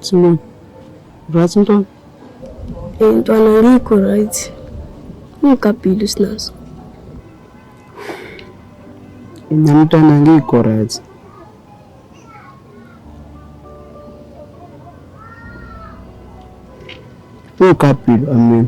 Simon, right mntwana? Mntwana ngikho right. Ngikabhili sinazo. Mntwana ngikho right. Ngikabhili amen.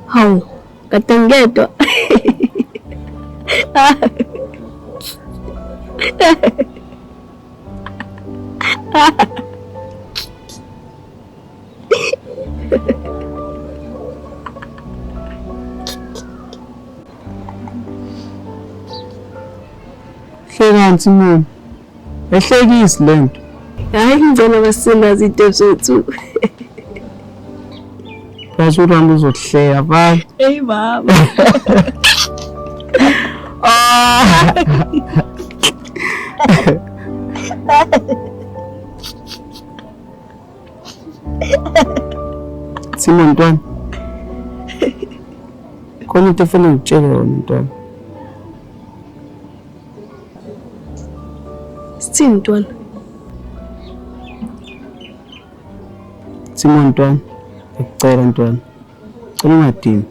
Hawu, kade ngedwa. Hlekani mina. Ehlekisi lento. Hayi ngizona basinazi into zethu. Base uRambo uzokuhleya bye. Hey baba. Simon mntwana. Khona into efuna ngitshele yona mntwana. Sithini mntwana? Simon mntwana. Ngicela mntwana. Cela ungadini.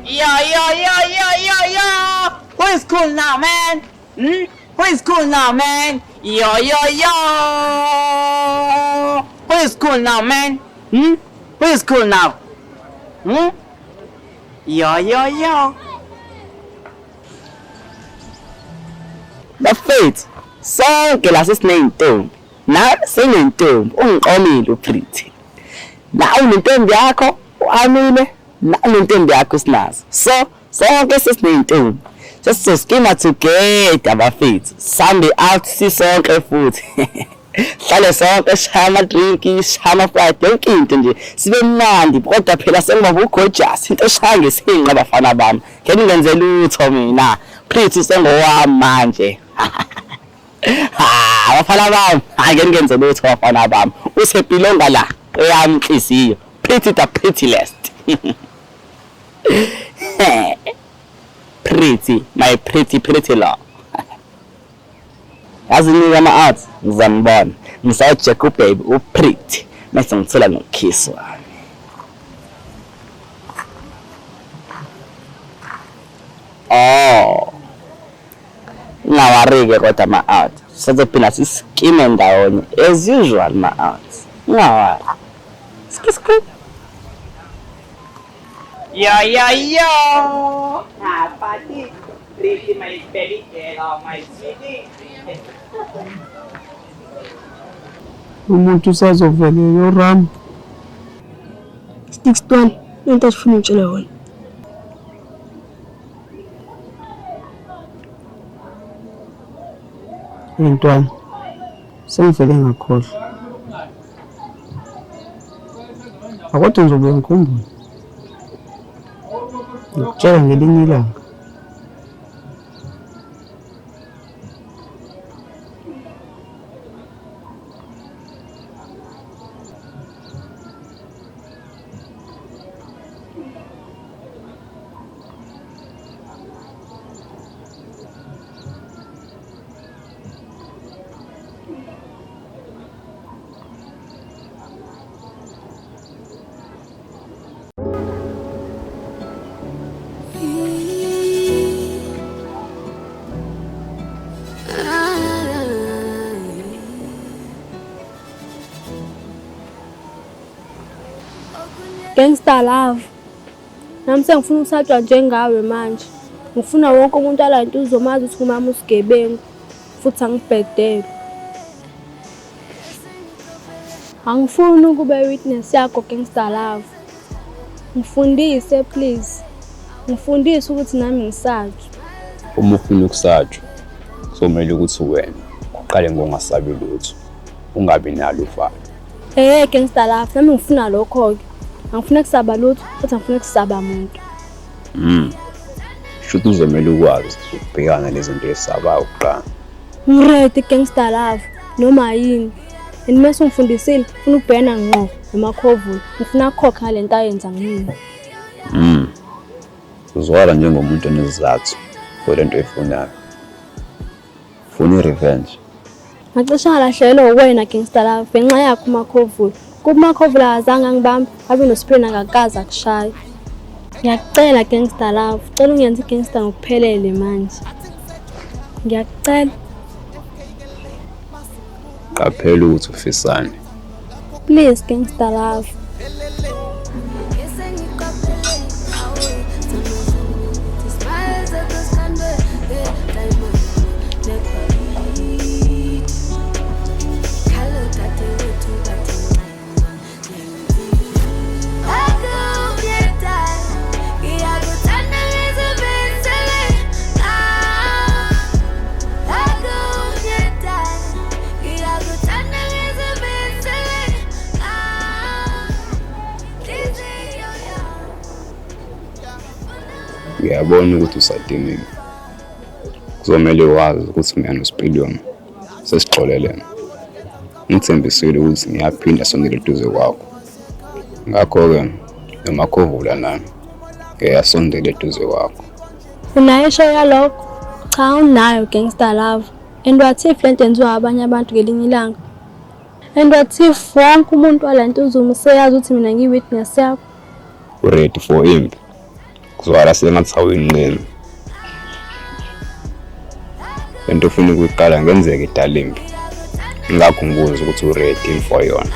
Yo. Who is cool now, man? Who is cool now, man? Yo. Who is cool now, man? Who is cool now? Yo. Bafethu, sonke la sesineyintombi. Nawe senentombi, ungiqomile uPretty. Nawe unentombi yakho, uAmile, nawe unentombi yakho sinazo. Sonke sesineyintombi. Sesizoskima together bafethu. Sunday out sisonke futhi. Hlale sonke shaya ama-drink, shaya ama-fried, yonke into nje. Sibe mnandi, kodwa phela sengiba gorgeous. Into eshaya ngesinqa bafana bami. Ngeke ngenze lutho mina. Pretty sengowami manje. Abafana bami, ngeke ngenze lutho bafana bami. Usepilonga la, eyami inhliziyo. Pretty the prettiest. Pretty, my pretty love. Yazinika ama-art, ngizambona. Ngisayojeka ubaby uPretty. Mase ngithola nokiss wami. Ngawarike kodwa ama-art. Sizophila siskime ndawonye as usual ma-art. Ngawari. Skip. Yo. Party. Pretty, my baby girl, my sweetie. Umuntu usazovele yoRambo. Sticks mntwana, into esifuna ngitshele yona. Mntwana. Sengivele ngakhohlwa. Akodwa ngizobe ngikhumbula. Ngitshela ngelinye ilanga. Gangster love. Nami sengifuna ukusatshwa njengawe manje. Ngifuna wonke umuntu ala into uzomazi ukuthi kumama usigebengu futhi angibhedele. Angifuni ukube witness yakho gangster love. Ngifundise please. Ngifundise ukuthi nami ngisatshwe. Uma ufuna ukusatshwa, somele ukuthi wena uqale ngongasabi lutho. Ungabi nalo uvalo. Gangster love, nami ngifuna lokho ke. Angifuna kusaba lutho, futhi angifuna kusaba umuntu. Shuthi uzomela ukwazi ukubhekana nezinto ezisabayo kuqala. Ngiready gangster love, noma yini. and mase ungifundisile ufuna ukubhena ngqo emakhovula ngifuna ukukhokha ngale nto ayenza ngimina. Uzwala njengomuntu onesizathu kwelento efunayo. Ufuna revenge. Ngacishe ngalahlelwa uwena Gangster Love ngenxa yakho umakhovula. Kuba umakhovula azange ngibambe abe nospray nakakaza kushaya. Ngiyakucela Gangster Love, cela ungenze igangster ngokuphelele manje. Ngiyakucela. Qaphela ukuthi ufisane. Please Gangster Love. Ngiyabona ukuthi usadinile. Kuzomela wazi ukuthi mina noSpillion sesixolelene. Ngithembisile ukuthi ngiyaphinda sondela eduze kwakho. Ngakho-ke emakhovula nami ngiyasondela eduze kwakho. Unayo isho yalokho? Cha unayo Gangster Love. And what if lento yenziwa abanye abantu ngelinye ilanga? And what if wonke umuntu walento uzume seyazi ukuthi mina ngiyi-witness yakho? Ready for him. Kuzwala sengathi awuyinqeni. Lento ufuna ukuyiqala ngenzeke idalimbi. Ngakho ngibuza ukuthi u-ready for yona.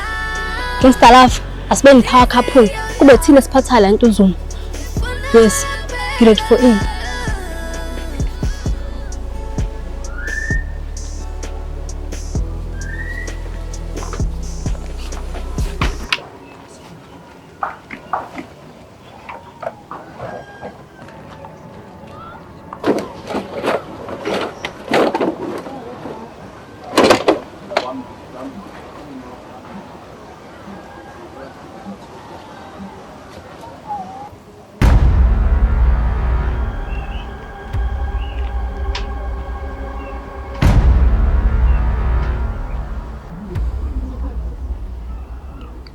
Gangster Love, asibe ngiphaka couple. Kube thina siphatha lento uzume. Yes, get ready for him.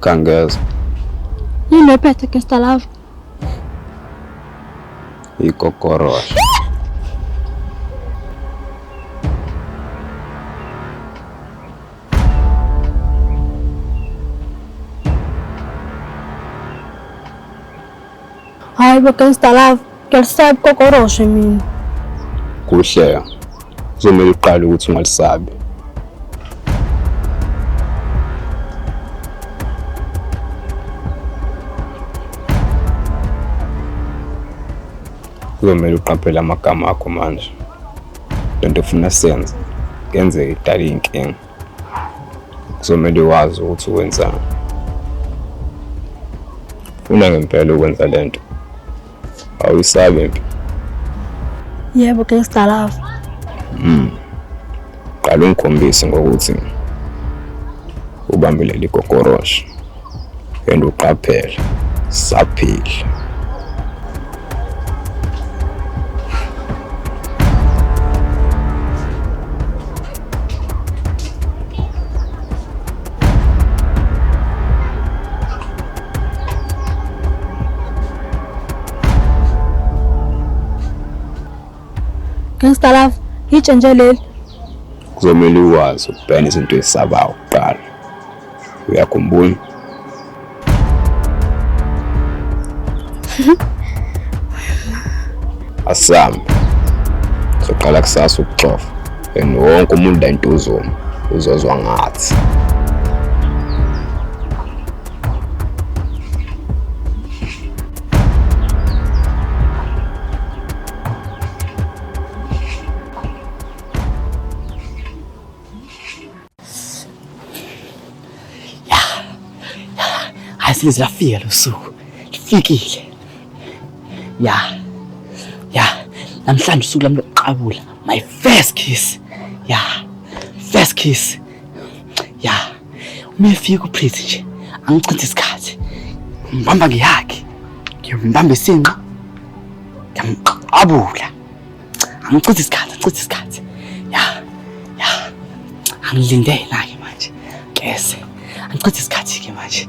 Kangeza. Yini ephethe Gangster Love? Ikokorosha. Hayi bo Gangster Love, ngiyalisabi kokoroshe mina. Kuhle. Kuzomela uqale ukuthi ungalisabi. Kuzomela uqaphele amagama akho manje. Lento ufuna senze ngenzeke idala inkinga. Kuzomela wazi ukuthi wenzani. Ufuna ngempela ukwenza lento. Awuyisabi mpi. Yebo Gangster Love. Qala ungikhombise ngokuthi ubambile likokorosha. Ende uqaphele saphila. Gangster Love, itshenje leli. Kuzomela uwazi ukubhena izinto ezisabayo kuqala. Uyakhumbula? Asami. Soqala kusasa ukuxofa. And wonke umuntu la into uzozwa ngathi. Asize lafika lo suku. Lifikile. Ya. Namhlanje usuku lami lokuqabula. My first kiss. Ya. First kiss. Ya. Uma efika uPretty nje, angichithe isikhathi. Ngibamba ngiyakhe. Ngimbamba isinqa. Ngiyamqabula. Angichithe isikhathi. Ya. Angilindele naye manje. Yes. Angichithe isikhathi ke manje.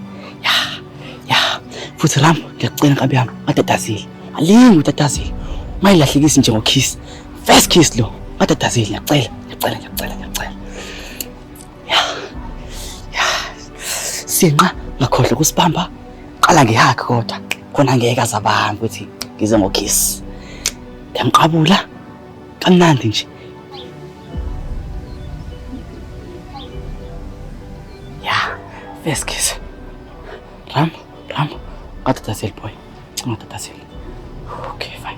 Ya. Futhi Rambo, ngiyacela nkabi yami, ngatatazile. Alingi utatazile. Mayilahlekisi nje ngokiss. First kiss lo. Ngatatazile, ngiyacela. Ya. Sinqa ngakhohle kusibamba. Qala ngehag kodwa. Khona ngeke azabamba ukuthi ngize ngokiss. Ngiyamqabula. Kamnandi nje. First kiss. Rambo. Ngatatazile boy. Ngatatazile. Okay, fine.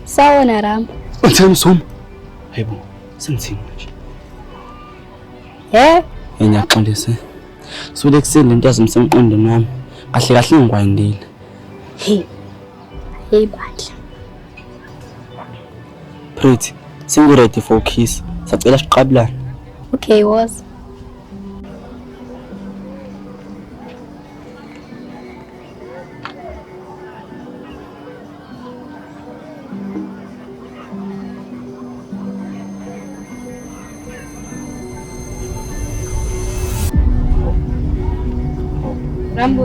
Sawona Rambo. Utheni Soma? Hayibo, sengithini manje? Ngiyaxolisa. Suke kuseni lento yazimsemqondweni wami. Kahle ngikwayindile. Hey badla. Pretty, ready for kiss. Sacela siqabulane. Okay, was. Rambo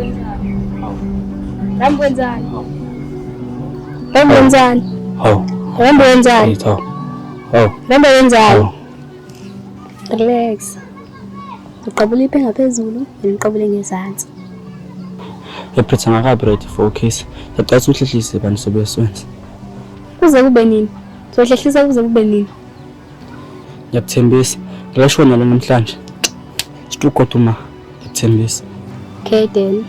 wenzani? Relax. Uqabula iphe ngaphezulu, ngiqabule ngezantsi. Pretty ngakabi ready for kiss. Sacela uhlehlise bani sobeswenza. Kuze kube nini? Sohlehlisa kuze kube nini? Ngiyakuthembisa. Ngilashona la namhlanje. Situkotuma. Ngiyakuthembisa. Okay then.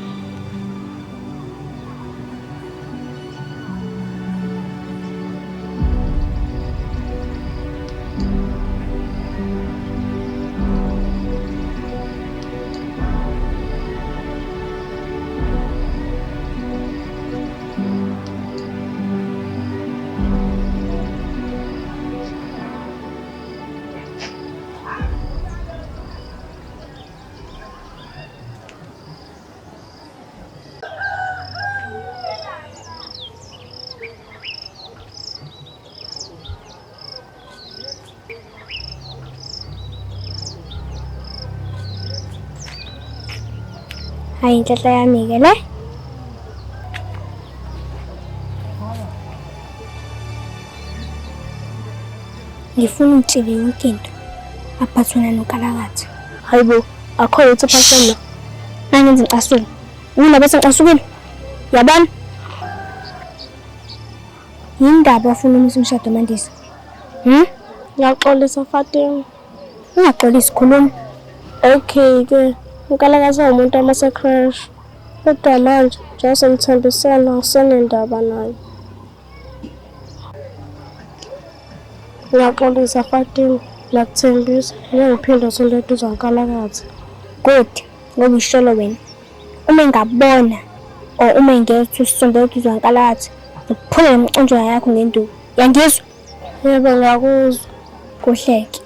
Hayi inhlanhla yami ke le. Ngifuna umtshele yonke into aphathwana nokalakathi. Hayibo, akho lutho phasana lo. Nangenza iqasule. Mina bese ngiqasukile. Yabona? Yindaba afuna umshado mandisa. Ngiyaxolisa Fatima. Ungaxolisi khuluma. Okay ke. Ukalakazi umuntu amase-crash. Kodwa manje njengoba semthembisana ngisenendaba naye. Ngiyaxolisa Fatima. Ngiyakuthembisa ngiyaphinda sonto uzankalakazi. Good. Ngoba isholo wena. Uma ngabona uma ngeke usondela uzankalakazi. Ukuphula umconjo yakho ngenduku. Yangizwa? Yebo ngiyakuzwa. Kuhleke.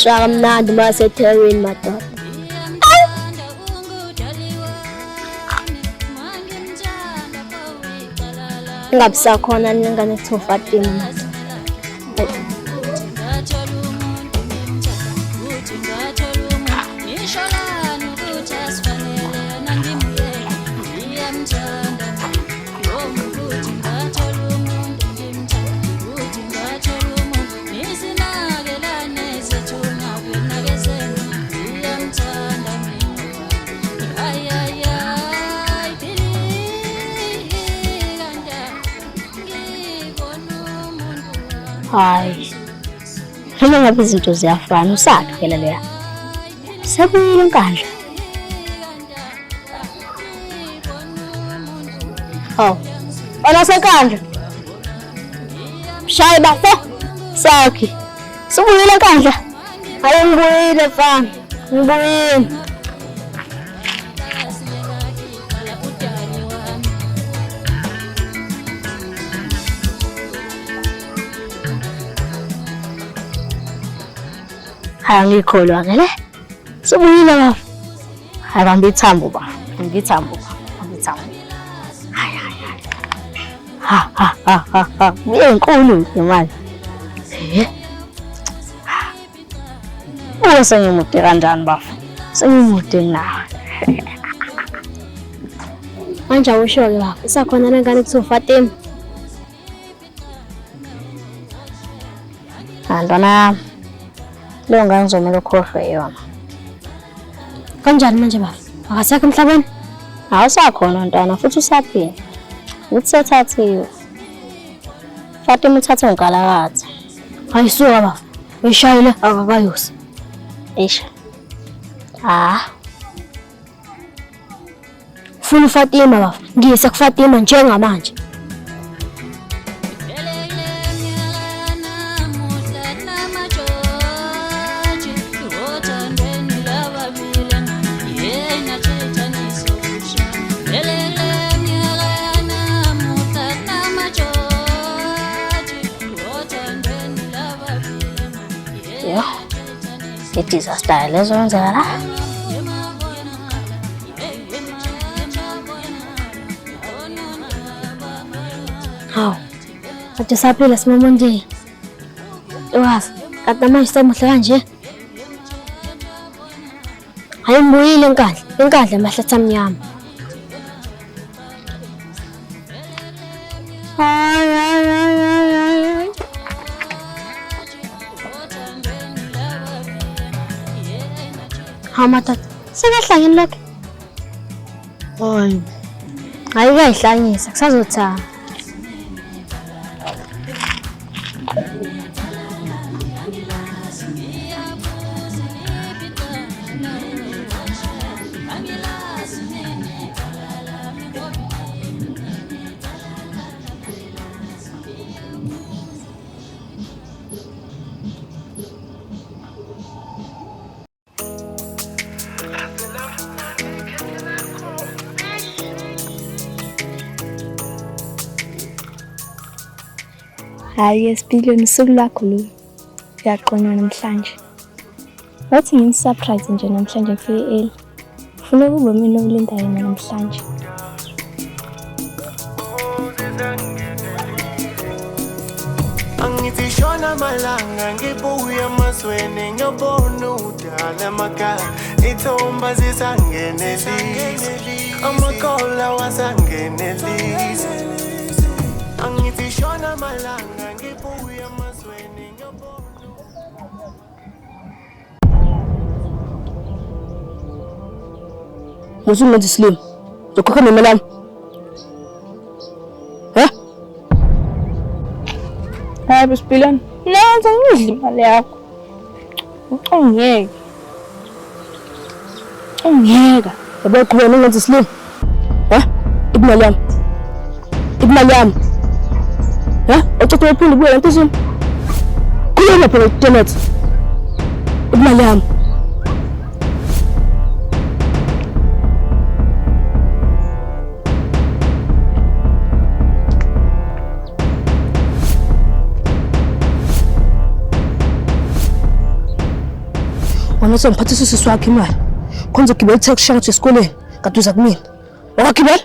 Shamnandi masetherweni madoda. Ngabisakhona ningane kuthiwa Fatima. Hayi. Phela ngabe izinto ziyafana usakhe phela leya. Sebuyile enkandla. Hawu. Wena senkandla. Shayi bafo. Sakhe. Sebuyile enkandla. Hayi ngibuyile mfana. Ngibuyile. Angikholwa ngale. Sebuyile bafo. Hayi bamba ithambo ba. Ngithambo ba. Ngithambo. Hayi. Ha. Ngenkulu imali. Sengimude kanjani bafo? Sengimude nawe. Manje awusho-ke bafo, isakhona nengane kuthiwa Fatima. Ntwana, leyo ngane ngizomele ukhohlwe yona. Kanjani manje bafo? Akasekho emhlabeni? Awusakhona ntwana futhi usaphila. Uthathathiwe. Fatima uthathe ngalakathi. Ayisuka bafo. Uyishayile akakayosi. Eish. Ufuna uFatima bafo. Ngiyise kuFatima njengamanje. I-disaster lezo wenzeka la. Hawu. Kade saphila simama nje. Ewazi, kade manje samuhle kanje. Hayi ngibuyile enkandla. Enkandla amahlatha amnyama. Hayi. Hamatata. Sekahlangene lokho. Hayi. Hayi kayihlanyisa kusazothanga. Hayi Spillion usuku lakho lo. Uyaqonwa namhlanje. Wathi ngini-surprise nje namhlanje ngifike early. Ufuna kube mina olindayo namhlanje. Angithi shona malanga ngibuya emazweni ngiyabona udala emakhaya ithomba zisangenelisa amakhola wasangenelisa. Angithi shona malanga ngibuya emazweni ngiyabona. Musumenzi Slim. Zokhokha nemali yami. Hayi Spillion. Nanzo ngidla imali yakho. Ungiyeka. Yabo qhubeka ngenzi Slim. Imali yami. Imali yami. Ucela uphinde ubuye lento zini. Khuluma phela uTenet. Imali yami. Wena sengiphathisa usisi wakhe imali. Khonza ugibela i-taxi shuttle esikoleni, kade uza kumina. Wakugibela?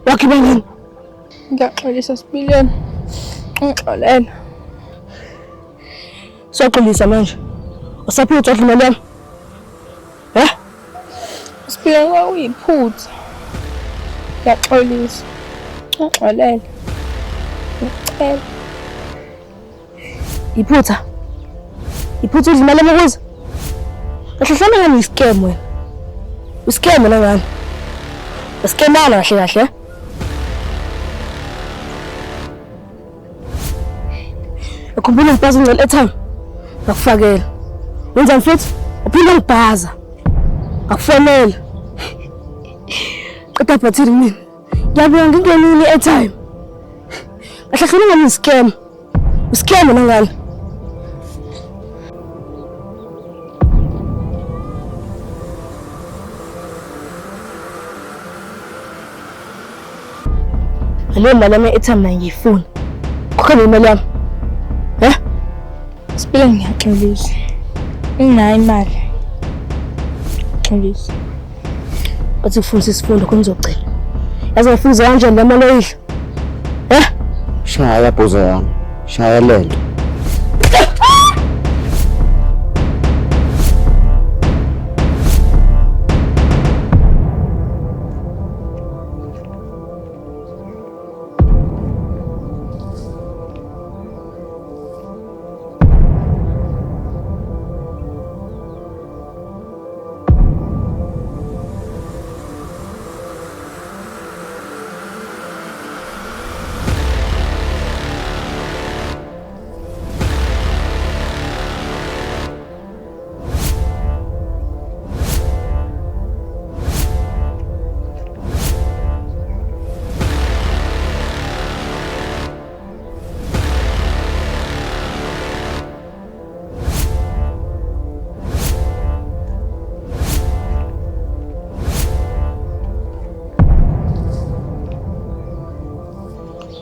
Wakugibela yini? Ngiyaxolisa Spillion. Ngixolela. Soxolisa manje. Usaphila ucodla imali yami? Spillion kwakuyiphutha. Ngiyaxolisa. Ngixolela. Ngicela. Iphutha. Iphutha udla imali yami kuze. Kahle ngani iscam wena. Iscam wena ngani? Iscamana kahle. ukhumbula ngibhaza ngicela airtime ngakufakela wenzani futhi uphinde ngibhaza akufanele qeda battery mina ngiyabuya ngingenile airtime ahlahlele ngani scam nangala Alo mali yami airtime na ngiyifuna kukhona imali yami Spillion ngiyaxolisa. Nginayo imali. Xolisa. bathi kufundisa isifundo kunizocela yazi ngifundisa kanjani le mali oyidla Shaya bhoza yami. Shaya lento.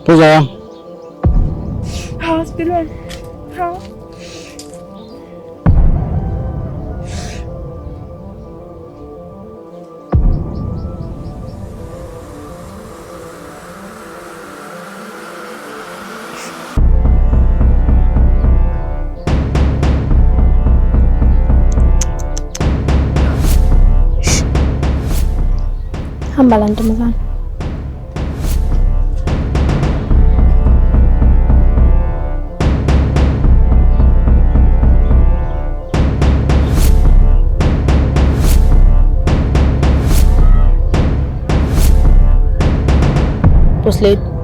Bhoza yami. Hawu Spillion. Hawu. Hamba la ntombazane. Boss lady